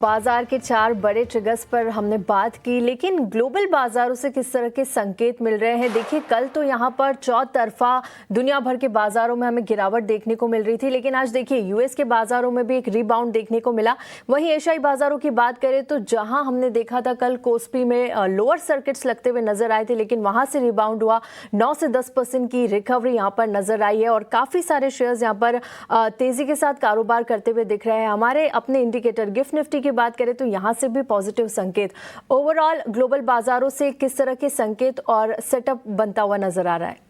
बाजार के 4 बड़े ट्रिगर्स पर हमने बात की, लेकिन ग्लोबल बाजारों से किस तरह के संकेत मिल रहे हैं। देखिए, कल तो यहाँ पर चौतरफा दुनिया भर के बाजारों में हमें गिरावट देखने को मिल रही थी, लेकिन आज देखिए यूएस के बाजारों में भी एक रिबाउंड देखने को मिला। वहीं एशियाई बाजारों की बात करें तो जहां हमने देखा था कल कोस्पी में लोअर सर्किट्स लगते हुए नजर आए थे, लेकिन वहां से रिबाउंड हुआ। 9 से 10% की रिकवरी यहाँ पर नजर आई है और काफी सारे शेयर्स यहाँ पर तेजी के साथ कारोबार करते हुए दिख रहे हैं। हमारे अपने इंडिकेटर गिफ्ट निफ्टी बात करें तो यहां से भी पॉजिटिव संकेत। ओवरऑल ग्लोबल बाजारों से किस तरह के संकेत और सेटअप बनता हुआ नजर आ रहा है?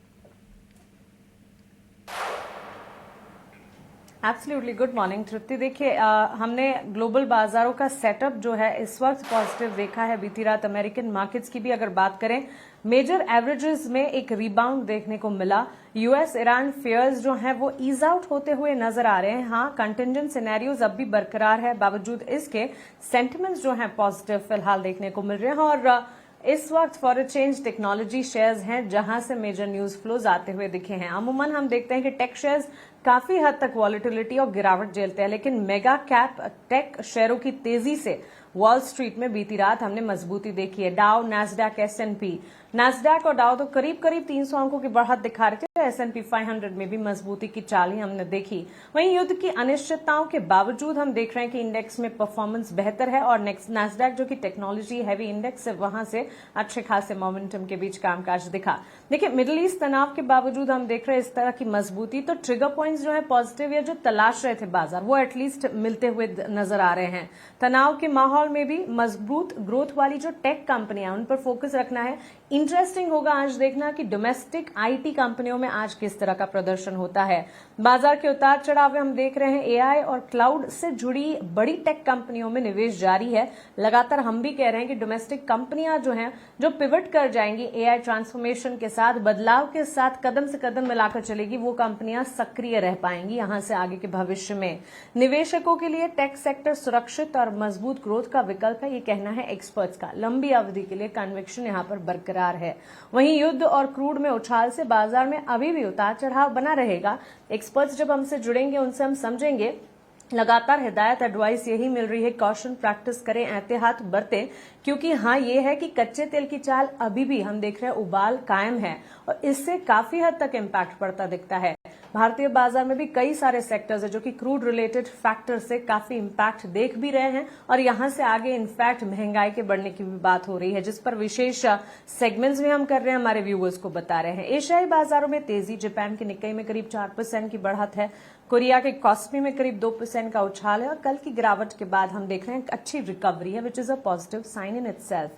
एब्सोल्युटली, गुड मॉर्निंग तृप्ति। देखिए, हमने ग्लोबल बाजारों का सेटअप जो है इस वक्त पॉजिटिव देखा है। बीती रात अमेरिकन मार्केट्स की भी अगर बात करें, मेजर एवरेजेस में एक रिबाउंड देखने को मिला। यूएस ईरान फेयर्स जो हैं वो ईज आउट होते हुए नजर आ रहे हैं। हाँ, कंटिजेंट सिनेरियोज अब भी बरकरार है, बावजूद इसके सेंटिमेंट्स जो हैं पॉजिटिव फिलहाल देखने को मिल रहे हैं। और इस वक्त for a change technology shares हैं जहां से मेजर न्यूज फ्लोज आते हुए दिखे हैं। अमूमन हम देखते हैं कि टेक शेयर्स काफी हद तक वॉलिटिलिटी और गिरावट झेलते हैं, लेकिन मेगा कैप टेक शेयरों की तेजी से वॉल स्ट्रीट में बीती रात हमने मजबूती देखी है। डाउ, नैस्डैक, एसएनपी, नैस्डैक और डाउ तो करीब करीब 300 अंकों की बढ़त दिखा रहे थे। एसएनपी 500 में भी मजबूती की चाल ही हमने देखी। वहीं युद्ध की अनिश्चितताओं के बावजूद हम देख रहे हैं कि इंडेक्स में परफॉर्मेंस बेहतर है और नैस्डैक जो कि टेक्नोलॉजी हैवी इंडेक्स है, वहां से अच्छे खासे मोमेंटम के बीच कामकाज दिखा। देखिए, मिडिल ईस्ट तनाव के बावजूद हम देख रहे हैं इस तरह की मजबूती। तो ट्रिगर पॉइंट्स जो है पॉजिटिव या जो तलाश रहे थे बाजार, वो एटलीस्ट मिलते हुए नजर आ रहे हैं। तनाव के माहौल में भी मजबूत ग्रोथ वाली जो टेक कंपनियां, उन पर फोकस रखना है। इंटरेस्टिंग होगा आज देखना कि डोमेस्टिक आईटी कंपनियों में आज किस तरह का प्रदर्शन होता है। बाजार के उतार चढ़ाव हम देख रहे हैं। एआई और क्लाउड से जुड़ी बड़ी टेक कंपनियों में निवेश जारी है। लगातार हम भी कह रहे हैं कि डोमेस्टिक कंपनियां जो हैं, जो पिवट कर जाएंगी एआई ट्रांसफॉर्मेशन के साथ, बदलाव के साथ कदम से कदम मिलाकर चलेगी, वो कंपनियां सक्रिय रह पाएंगी यहां से आगे के भविष्य में। निवेशकों के लिए टेक सेक्टर सुरक्षित और मजबूत ग्रोथ का विकल्प है, ये कहना है एक्सपर्ट्स का। लंबी अवधि के लिए कन्विक्शन यहां पर बरकरार है। वहीं युद्ध और क्रूड में उछाल से बाजार में अभी भी उतार चढ़ाव बना रहेगा। एक्सपर्ट्स जब हमसे जुड़ेंगे उनसे हम समझेंगे। लगातार हिदायत एडवाइस यही मिल रही है, कॉशन प्रैक्टिस करें, एहतियात बरतें, क्योंकि हाँ ये है कि कच्चे तेल की चाल अभी भी हम देख रहे हैं उबाल कायम है और इससे काफी हद तक इम्पैक्ट पड़ता दिखता है। भारतीय बाजार में भी कई सारे सेक्टर्स है जो कि क्रूड रिलेटेड फैक्टर से काफी इम्पैक्ट देख भी रहे हैं और यहां से आगे इनफैक्ट महंगाई के बढ़ने की भी बात हो रही है, जिस पर विशेष सेगमेंट्स में हम कर रहे हैं, हमारे व्यूअर्स को बता रहे हैं। एशियाई बाजारों में तेजी, जापान के निक्केई में करीब 4% की बढ़त है, कोरिया के कॉस्पी में करीब 2% का उछाल है और कल की गिरावट के बाद हम देख रहे हैं अच्छी रिकवरी है, which is a positive sign in itself.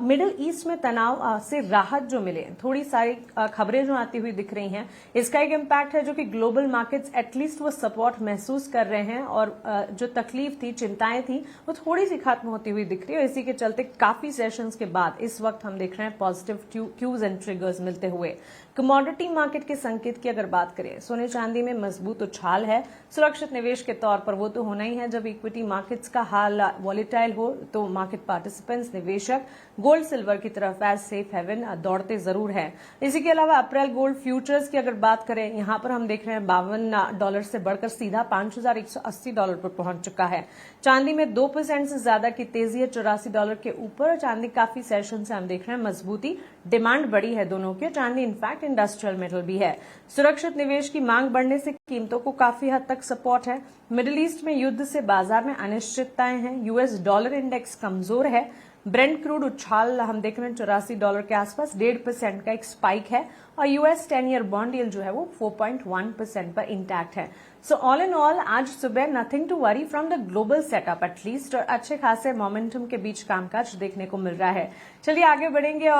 Middle East में तनाव से राहत जो मिले, थोड़ी सारी खबरें जो आती हुई दिख रही हैं, इसका एक इम्पैक्ट है जो कि ग्लोबल मार्केट्स एटलीस्ट वो सपोर्ट महसूस कर रहे हैं और जो तकलीफ थी, चिंताएं थी, वो थोड़ी सी खत्म होती हुई दिख रही है। इसी के चलते काफी सेशंस के बाद इस वक्त हम देख रहे हैं पॉजिटिव क्यूज एंड ट्रिगर्स मिलते हुए। कमोडिटी मार्केट के संकेत की अगर बात करें, सोने चांदी में मजबूत उछाल है। सुरक्षित निवेश के तौर पर वो तो होना ही है। जब इक्विटी मार्केट्स का हाल वॉलेटाइल हो तो मार्केट पार्टिसिपेंट्स, निवेशक गोल्ड सिल्वर की तरफ एज सेफ हेवन दौड़ते जरूर हैं। इसी के अलावा अप्रैल गोल्ड फ्यूचर्स की अगर बात करें, यहां पर हम देख रहे हैं $52 से बढ़कर सीधा $5180 पर पहुंच चुका है। चांदी में 2% से ज्यादा की तेजी है, $84 के ऊपर। चांदी काफी सेशन से हम देख रहे हैं मजबूती, डिमांड बढ़ी है दोनों की। चांदी इनफैक्ट इंडस्ट्रियल मेटल भी है। सुरक्षित निवेश की मांग बढ़ने से कीमतों को काफी हद तक सपोर्ट है। मिडिल ईस्ट में युद्ध से बाजार में अनिश्चितताएं हैं। यूएस डॉलर इंडेक्स कमजोर है। ब्रेंट क्रूड उछाल हम देख रहे हैं $84 के आसपास, 1.5% का एक स्पाइक है और यूएस 10 ईयर बॉन्ड यील्ड जो है वो 4.1% पर इंटैक्ट है। सो ऑल इन ऑल आज सुबह nothing to worry from the global setup at least, और अच्छे खासे मोमेंटम के बीच कामकाज देखने को मिल रहा है। चलिए आगे बढ़ेंगे और